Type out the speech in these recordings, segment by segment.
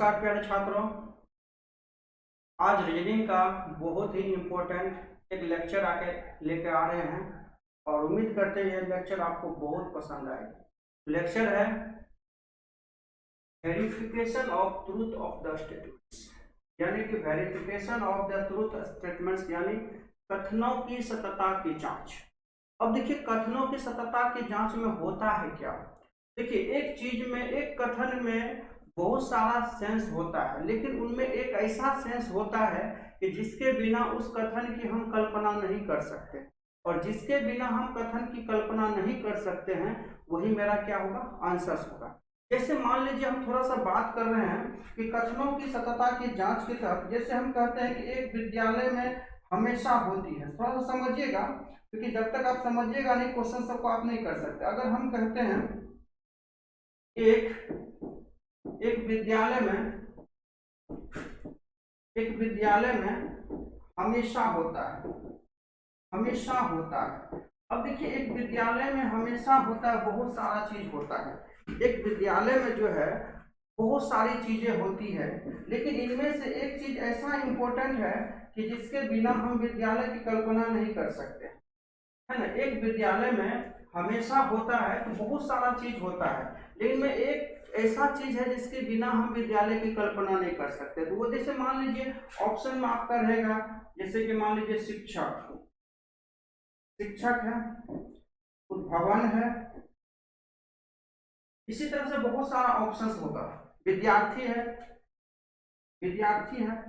नमस्कार प्यारे छात्रों, आज रीजनिंग का बहुत ही इम्पोर्टेंट एक लेक्चर आके लेके आ रहे हैं और उम्मीद करते हैं यह लेक्चर आपको बहुत पसंद आएगा। लेक्चर है verification of truth of the statements, यानी कि verification of the truth statements, यानी कथनों की सत्यता की जांच। अब देखिए, कथनों की सत्यता की जांच में होता है क्या। देखिए, एक चीज में, एक कथन में बहुत सारा सेंस होता है, लेकिन उनमें एक ऐसा सेंस होता है कि जिसके बिना उस कथन की हम कल्पना नहीं कर सकते, और जिसके बिना हम कथन की कल्पना नहीं कर सकते हैं वही मेरा क्या होगा, आंसर होगा। जैसे मान लीजिए हम थोड़ा सा बात कर रहे हैं कि कथनों की सत्यता की जांच के तहत, जैसे हम कहते हैं कि एक विद्यालय में हमेशा होती है। थोड़ा सा समझिएगा, क्योंकि जब तक आप समझिएगा नहीं क्वेश्चन सबको आप नहीं कर सकते। अगर हम कहते हैं एक विद्यालय में हमेशा होता है, हमेशा होता है। अब देखिए, एक विद्यालय में हमेशा होता है, बहुत सारा चीज होता है। एक विद्यालय में जो है बहुत सारी चीजें होती है, लेकिन इनमें से एक चीज ऐसा इंपॉर्टेंट है कि जिसके बिना हम विद्यालय की कल्पना नहीं कर सकते, है ना। एक विद्यालय में हमेशा होता है तो बहुत सारा चीज होता है, लेकिन में एक ऐसा चीज है जिसके बिना हम विद्यालय की कल्पना नहीं कर सकते। तो वो जैसे मान लीजिए ऑप्शन में आपका रहेगा, जैसे कि मान लीजिए शिक्षक, शिक्षक है, उद्भवन है, इसी तरह से बहुत सारा ऑप्शंस होगा। विद्यार्थी है, विद्यार्थी है,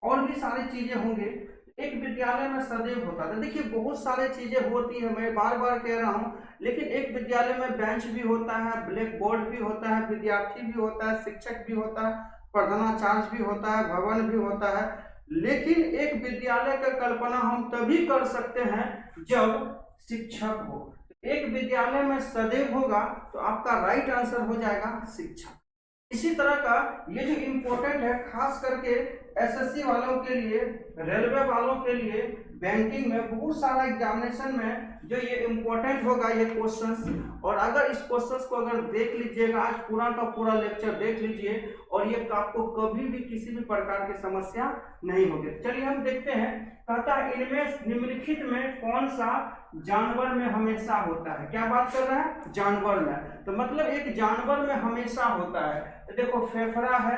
और भी सारी चीजें होंगे। एक विद्यालय में सदैव होता था। देखिए, बहुत सारी चीजें होती है, मैं बार बार कह रहा हूँ, लेकिन एक विद्यालय में बेंच भी होता है, ब्लैक बोर्ड भी होता है, विद्यार्थी भी होता है, शिक्षक भी होता है, प्रधानाचार्य भी होता है, भवन भी होता है। लेकिन एक विद्यालय का कल्पना हम तभी कर सकते हैं जब शिक्षक हो। एक विद्यालय में सदैव होगा तो आपका राइट आंसर हो जाएगा शिक्षक। इसी तरह का ये जो इम्पोर्टेंट है, खास करके एसएससी वालों के लिए, रेलवे वालों के लिए, बैंकिंग में, बहुत सारा एग्जामिनेशन में जो ये इम्पोर्टेंट होगा ये क्वेश्चंस। और अगर इस क्वेश्चंस को अगर देख लीजिएगा, आज पूरा का पूरा लेक्चर देख लीजिए, और ये आपको कभी भी किसी भी प्रकार की समस्या नहीं होगी। चलिए हम देखते हैं। कहता है इनमें निम्नलिखित में कौन सा जानवर में हमेशा होता है। क्या बात कर रहा है, जानवर में। तो मतलब एक जानवर में हमेशा होता है। तो देखो, फेफड़ा है,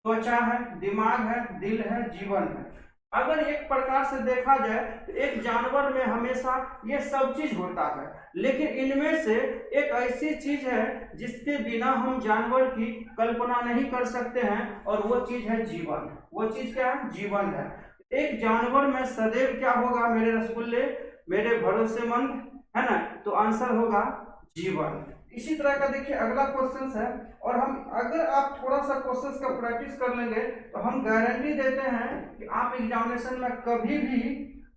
त्वचा है, दिमाग है, दिल है, जीवन है। अगर एक प्रकार से देखा जाए तो एक जानवर में हमेशा ये सब चीज होता है, लेकिन इनमें से एक ऐसी चीज है जिसके बिना हम जानवर की कल्पना नहीं कर सकते हैं, और वो चीज है जीवन। वो चीज क्या है, जीवन है। एक जानवर में सदैव क्या होगा मेरे रसगुल्ले, मेरे भरोसेमंद, है ना। तो आंसर होगा जीवन। इसी तरह का देखिए अगला क्वेश्चन है, और हम अगर आप थोड़ा सा क्वेश्चंस का प्रैक्टिस कर लेंगे तो हम गारंटी देते हैं कि आप एग्जामिनेशन में कभी भी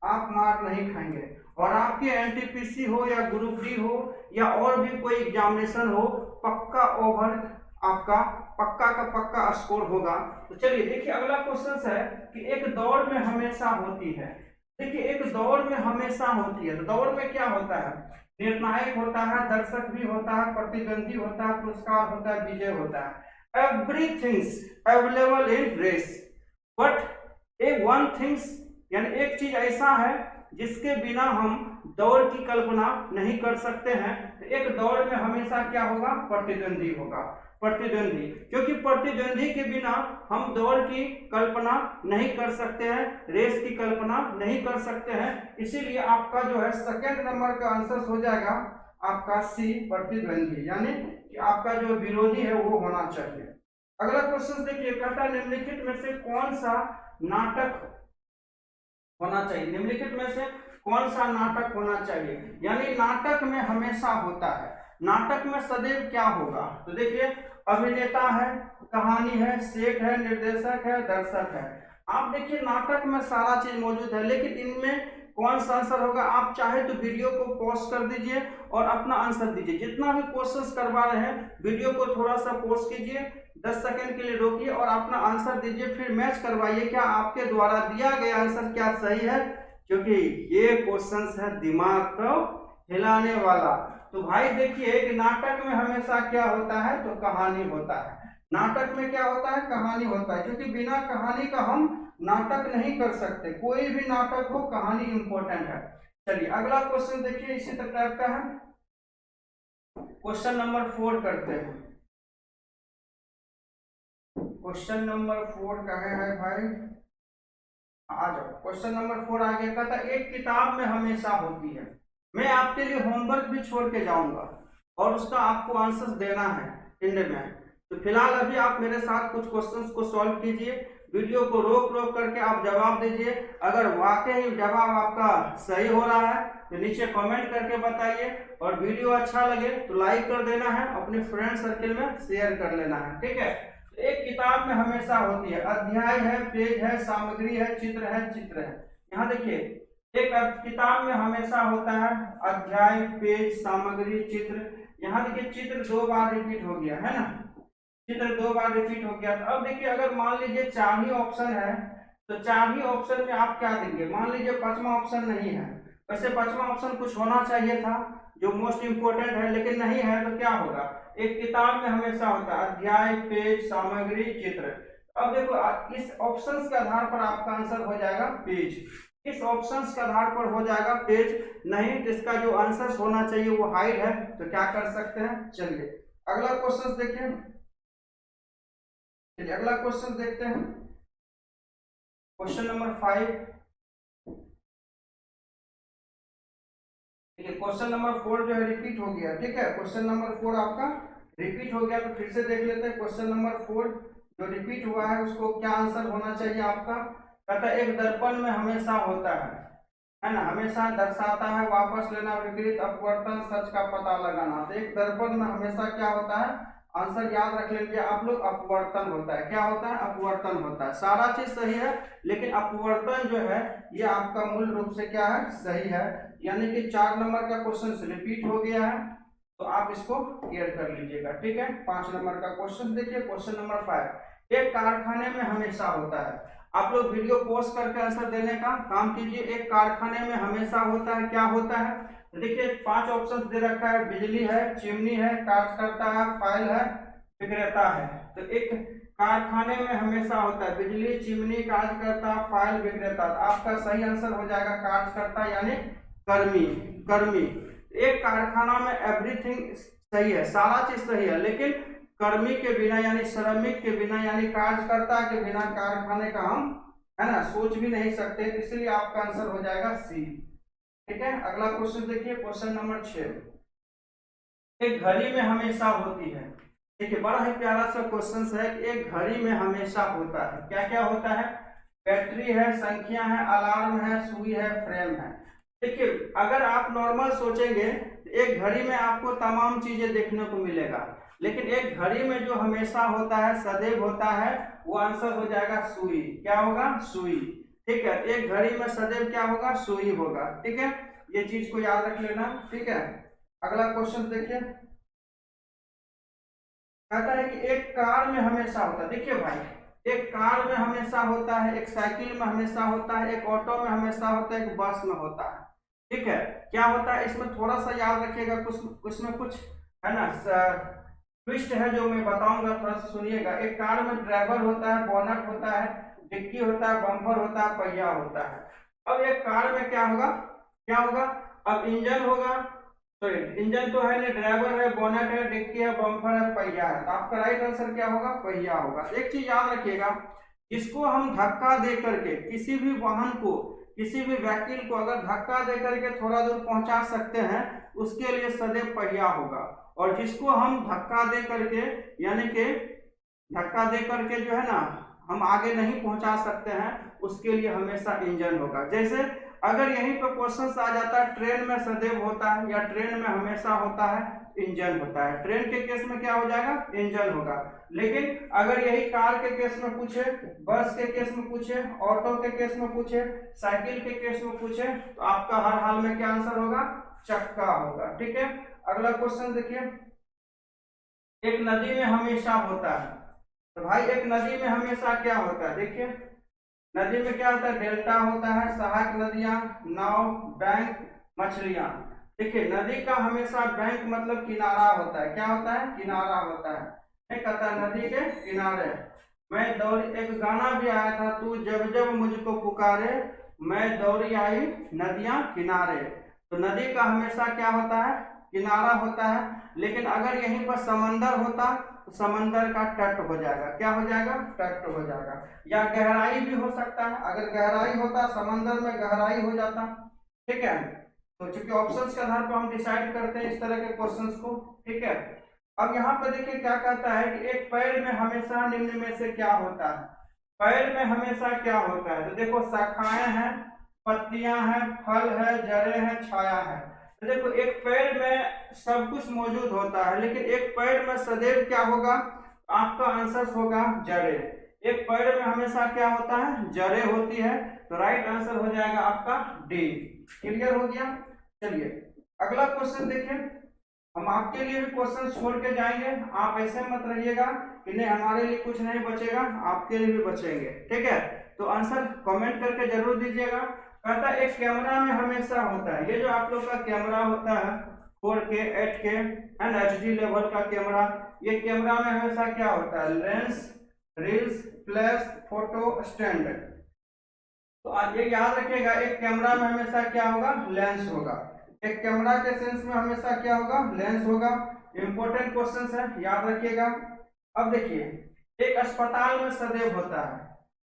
आप मार नहीं खाएंगे, और आपके एनटीपीसी हो या ग्रुप डी हो या और भी कोई एग्जामिनेशन हो, पक्का ओवर आपका पक्का का पक्का स्कोर होगा। तो चलिए देखिए, अगला क्वेश्चन है कि एक दौड़ में हमेशा होती है। देखिए, एक दौड़ में हमेशा होती है, तो दौड़ में क्या होता है, निर्णायक होता है, दर्शक भी होता है, प्रतिद्वंदी होता है, पुरस्कार होता है, विजय होता है। Everything's available in race, but a one things, यानी एक चीज ऐसा है जिसके बिना हम दौड़ की कल्पना नहीं कर सकते हैं। तो एक दौड़ में हमेशा क्या होगा, प्रतिद्वंदी होगा, प्रतिद्वंदी। क्योंकि प्रतिद्वंदी के बिना हम दौड़ की कल्पना नहीं कर सकते हैं, रेस की कल्पना नहीं कर सकते हैं। इसीलिए आपका जो है सेकंड नंबर का आंसर हो जाएगा आपका सी, प्रतिद्वंदी, यानी कि आपका जो विरोधी है वो होना चाहिए। अगला क्वेश्चन देखिए, कहता निम्नलिखित में से कौन सा नाटक होना चाहिए। निम्नलिखित में से कौन सा नाटक होना चाहिए, यानी नाटक में हमेशा होता है। नाटक में सदैव क्या होगा, तो देखिए अभिनेता है, कहानी है, सेट है, निर्देशक है, दर्शक है। आप देखिए नाटक में सारा चीज मौजूद है, लेकिन इनमें कौन सा आंसर होगा। आप चाहे तो वीडियो को पॉज कर दीजिए और अपना आंसर दीजिए। जितना भी क्वेश्चंस करवा रहे हैं वीडियो को थोड़ा सा पॉज कीजिए, 10 सेकंड के लिए रोकिए और अपना आंसर दीजिए, फिर मैच करवाइए क्या आपके द्वारा दिया गया आंसर क्या सही है, क्योंकि ये क्वेश्चंस है दिमाग को हिलाने वाला। तो भाई देखिए कि नाटक में हमेशा क्या होता है, तो कहानी होता है। नाटक में क्या होता है, कहानी होता है, क्योंकि बिना कहानी का हम नाटक नहीं कर सकते। कोई भी नाटक हो, कहानी इंपॉर्टेंट है। चलिए अगला क्वेश्चन देखिए, इसी टाइप का है। क्वेश्चन नंबर 4 करते हैं। क्वेश्चन नंबर 4 कहे है भाई, आ जाओ। क्वेश्चन नंबर 4 आ गया, कहता एक किताब में हमेशा होती है। मैं आपके लिए होमवर्क भी छोड़ के जाऊंगा और उसका आपको आंसर्स देना है एंड में। तो फिलहाल अभी आप मेरे साथ कुछ क्वेश्चंस को सॉल्व कीजिए, वीडियो को रोक रोक करके आप जवाब दीजिए। अगर वाकई जवाब आपका सही हो रहा है तो नीचे कमेंट करके बताइए, और वीडियो अच्छा लगे तो लाइक कर देना है, अपने फ्रेंड सर्किल में शेयर कर लेना है, ठीक है। एक किताब में हमेशा होती है, अध्याय है, पेज है, सामग्री है, चित्र है, चित्र है। यहाँ देखिए, एक किताब में हमेशा होता है अध्याय, पेज, सामग्री, चित्र। यहाँ देखिए चित्र 2 बार रिपीट हो गया है ना, चित्र 2 बार रिपीट हो गया। तो अब देखिए अगर मान लीजिए 4 ही ऑप्शन है, तो 4 ही ऑप्शन में आप क्या देंगे। मान लीजिए 5वां ऑप्शन नहीं है, वैसे 5वां ऑप्शन कुछ होना चाहिए था जो मोस्ट इंपोर्टेंट है, लेकिन नहीं है, तो क्या होगा। एक किताब में हमेशा होता है अध्याय, पेज, सामग्री, चित्र। अब देखो इस ऑप्शंस के आधार पर आपका आंसर हो जाएगा पेज, इस ऑप्शंस के आधार पर हो जाएगा पेज। नहीं तो इसका जो आंसर होना चाहिए वो हाइड है, तो क्या कर सकते हैं। चलिए अगला क्वेश्चन देखिए, चलिए अगला क्वेश्चन देखते हैं। क्वेश्चन नंबर 5, ठीक है। क्वेश्चन नंबर 4 जो है रिपीट हो गया, ठीक है। क्वेश्चन नंबर 4 आपका रिपीट हो गया, तो फिर से देख लेते हैं। क्वेश्चन नंबर 4 जो रिपीट हुआ है उसको क्या आंसर होना चाहिए आपका। कहता है एक दर्पण में हमेशा होता है ना, हमेशा दर्शाता है वापस लेना, विपरीत, अपवर्तन, सच का पता लगाना। तो एक दर्पण में हमेशा क्या होता है, आंसर याद रख लीजिए आप लोग, अपवर्तन होता है। क्या होता है, अपवर्तन होता है। सारा चीज सही है, लेकिन अपवर्तन जो है ये आपका मूल रूप से क्या है, सही है। यानी कि 4 नंबर का क्वेश्चन रिपीट हो गया है, तो आप इसको क्लियर कर लीजिएगा, ठीक है। 5 नंबर का क्वेश्चन देखिए, क्वेश्चन नंबर 5, एक कारखाने में हमेशा होता है। आप लोग वीडियो पॉज करके आंसर देने का काम कीजिए। एक कारखाने में हमेशा होता है, क्या होता है। तो देखिए 5 ऑप्शन दे रखा है, बिजली है, चिमनी है, कांचकर्ता है, फाइल है, विक्रेता है। तो एक कारखाने में हमेशा होता है बिजली, चिमनी, कांचकर्ता, फाइल, विक्रेता। तो आपका सही आंसर हो जाएगा कांचकर्ता यानी कर्मी, कर्मी। एक कारखाना में एवरीथिंग सही है, सारा चीज सही है, लेकिन कर्मी के बिना यानी श्रमिक के बिना यानी कार्यकर्ता के बिना कारखाने का हम है ना सोच भी नहीं सकते, इसलिए आपका आंसर हो जाएगा सी, ठीक है। अगला क्वेश्चन देखिए, क्वेश्चन नंबर 6, एक घड़ी में हमेशा होती है। देखिए बड़ा ही प्यारा सा क्वेश्चन है कि एक घड़ी में हमेशा होता है, क्या क्या होता है। बैटरी है, संख्या है, अलार्म है, सुई है, फ्रेम है। देखिए अगर आप नॉर्मल सोचेंगे तो एक घड़ी में आपको तमाम चीजें देखने को मिलेगा, लेकिन एक घड़ी में जो हमेशा होता है, सदैव होता है, वो आंसर हो जाएगा सुई। क्या होगा, सुई, ठीक है। एक घड़ी में सदैव क्या होगा, सुई होगा, ठीक है। ये चीज को याद रख लेना, ठीक है। अगला क्वेश्चन देखिए, कहता है कि एक कार में हमेशा होता है। देखिए भाई, एक कार में हमेशा होता है, एक साइकिल में हमेशा होता है, एक ऑटो में हमेशा होता है, एक बस में होता है, ठीक है। क्या होता है इसमें थोड़ा सा याद रखिएगा, कुछ इसमें कुछ है ना ट्विस्ट है जो मैं बताऊंगा, थोड़ा सा सुनिएगा। एक कार में ड्राइवर होता है, बोनट होता है, डिक्की होता है, बम्पर होता है, पहिया होता है। अब एक कार में क्या होगा, क्या होगा, अब इंजन होगा, तो इंजन तो है नहीं, ड्राइवर है, बोनट है, डिक्की है, बम्पर है, पहिया है। तो आपका राइट आंसर क्या होगा, पहिया होगा। एक चीज याद रखिएगा, इसको हम धक्का दे करके किसी भी वाहन को, किसी भी व्हीकल को अगर धक्का दे करके थोड़ा दूर पहुंचा सकते हैं, उसके लिए सदैव पहिया होगा। और जिसको हम धक्का दे करके यानी कि धक्का दे करके जो है ना हम आगे नहीं पहुंचा सकते हैं, उसके लिए हमेशा इंजन होगा। जैसे अगर यहीं पर क्वेश्चन आ जाता है ट्रेन में सदैव होता है या ट्रेन में हमेशा होता है, इंजन होता है। ट्रेन के केस में क्या हो जाएगा, इंजन होगा। लेकिन अगर यही कार के केस में पूछे, बस के केस में पूछे, ऑटो के केस में पूछे, साइकिल के केस में पूछे, तो आपका हर हाल में क्या आंसर होगा, चक्का होगा, ठीक है। अगला क्वेश्चन देखिए, एक नदी में हमेशा होता है। तो भाई एक नदी में हमेशा क्या होता है, देखिए नदी में क्या होता है, डेल्टा होता है, सहायक नदियां, नाव, बैंक, मछलियां। देखिए नदी का हमेशा बैंक मतलब किनारा होता है, क्या होता है, किनारा होता है। नहीं कहता नदी के किनारे मैं दौड़ी, एक गाना भी आया था, तू जब जब मुझको पुकारे मैं दौड़ी आई नदियां किनारे। तो नदी का हमेशा क्या होता है, किनारा होता है। लेकिन अगर यहीं पर समंदर होता तो समंदर का तट हो जाएगा, क्या हो जाएगा, तट हो जाएगा। या गहराई भी हो सकता है, अगर गहराई होता समंदर में गहराई हो जाता। ठीक है, तो चूंकि ऑप्शंस के आधार पर हम डिसाइड करते हैं इस तरह के क्वेश्चंस को। ठीक है, अब यहाँ पे देखिए क्या कहता है कि एक पेड़ में हमेशा निम्न में से क्या होता है। पेड़ में हमेशा क्या होता है, तो देखो शाखाएं हैं, पत्तियां हैं, फल है, जड़ें हैं, छाया है। तो देखो एक पेड़ में सब कुछ मौजूद होता है, लेकिन एक पेड़ में सदैव क्या होगा, आपका आंसर होगा जड़ें। एक पेड़ में हमेशा क्या होता है, जड़ें होती है। तो राइट आंसर हो जाएगा आपका डी। क्लियर हो गया। चलिए अगला क्वेश्चन देखिए, हम आपके लिए भी क्वेश्चन छोड़ के जाएंगे, आप ऐसे मत रहिएगा कि नहीं हमारे लिए कुछ नहीं बचेगा, आपके लिए भी बचेंगे। ठीक है, तो आंसर कमेंट करके जरूर दीजिएगा। कहता है एक कैमरा में हमेशा होता है, ये जो आप लोग का कैमरा होता है 4K 8K and HD level का कैमरा, ये कैमरा में हमेशा क्या होता है, lens, reels, flash, photo stand. तो आज ये याद रखिएगा, एक कैमरा में हमेशा क्या होगा, लेंस होगा। एक कैमरा के सेंस में हमेशा क्या होगा, लेंस होगा। इंपॉर्टेंट क्वेश्चंस है, याद रखिएगा। अब देखिए एक अस्पताल में सदैव होता है।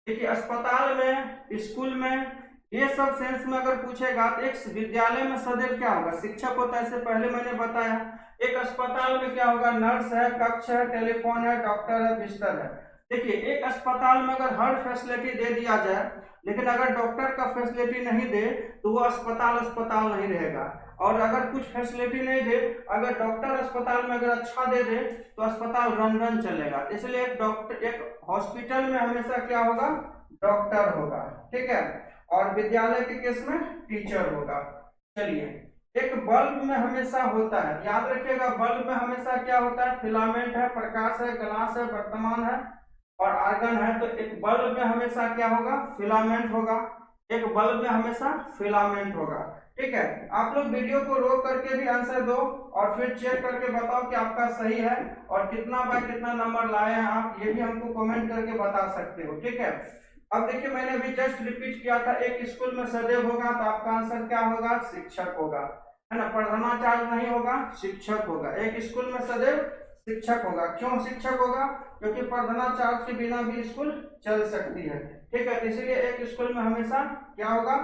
देखिए अस्पताल में, स्कूल में, ये सब सेंस में अगर पूछेगा तो एक विद्यालय में सदैव क्या होगा, शिक्षक होता है, इससे पहले मैंने बताया। एक अस्पताल में क्या होगा, नर्स है, कक्ष है, टेलीफोन है, डॉक्टर है, बिस्तर है। देखिए एक अस्पताल में अगर हर फैसिलिटी दे दिया जाए, लेकिन अगर डॉक्टर का फैसिलिटी नहीं दे तो वो अस्पताल अस्पताल नहीं रहेगा। और अगर कुछ फैसिलिटी नहीं दे, अगर डॉक्टर अस्पताल में अगर अच्छा दे दे तो अस्पताल रन रन चलेगा। इसलिए एक डॉक्टर, एक हॉस्पिटल में हमेशा क्या होगा, डॉक्टर होगा। ठीक है, और विद्यालय के केस में टीचर होगा। चलिए एक बल्ब में हमेशा होता है, याद रखिएगा, बल्ब में हमेशा क्या होता है, फिलामेंट है, प्रकाश है, ग्लास है, वर्तमान है और आर्गन है। तो एक बल्ब में हमेशा क्या होगा, फिलामेंट होगा। एक बल्ब में हमेशा फिलामेंट होगा। ठीक है, आप लोग वीडियो को रोक करके भी आंसर दो और फिर चेक करके बताओ कि आपका सही है और कितना बाय कितना नंबर लाए हैं आप, ये भी हमको कमेंट करके बता सकते हो। ठीक है, अब देखिए मैंने अभी जस्ट रिपीट किया था, एक स्कूल में सदैव होगा तो आपका आंसर क्या होगा, शिक्षक होगा, है ना। प्रधानाचार्य नहीं होगा, शिक्षक होगा। एक स्कूल में सदैव शिक्षक होगा। क्यों शिक्षक होगा, क्योंकि प्रधानाचार्य के बिना भी स्कूल चल सकती है। ठीक है, इसलिए एक स्कूल में हमेशा क्या होगा,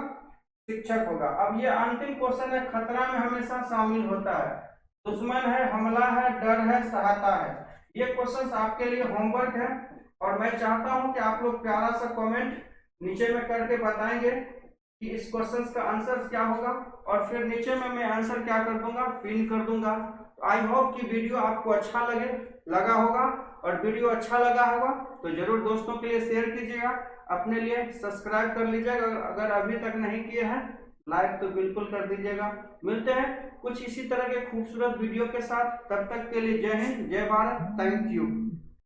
शिक्षक होगा। अब ये अंतिम क्वेश्चन है, खतरा में हमेशा शामिल होता है, दुश्मन है, हमला है, डर है, सहायता है। ये क्वेश्चंस आपके लिए होमवर्क है और मैं चाहता हूं कि आप लोग प्यारा सा कमेंट नीचे में करके बताएंगे कि इस क्वेश्चंस का आंसर क्या होगा और फिर नीचे में मैं आंसर क्या कर दूंगा, पिन कर दूंगा। तो आई होप कि वीडियो आपको अच्छा लगा होगा और वीडियो अच्छा लगा होगा तो जरूर दोस्तों के लिए शेयर कीजिएगा, अपने लिए सब्सक्राइब कर लीजिएगा अगर अभी तक नहीं किए हैं, लाइक तो बिल्कुल कर दीजिएगा। मिलते हैं कुछ इसी तरह के खूबसूरत वीडियो के साथ, तब तक के लिए जय हिंद, जय भारत, थैंक यू।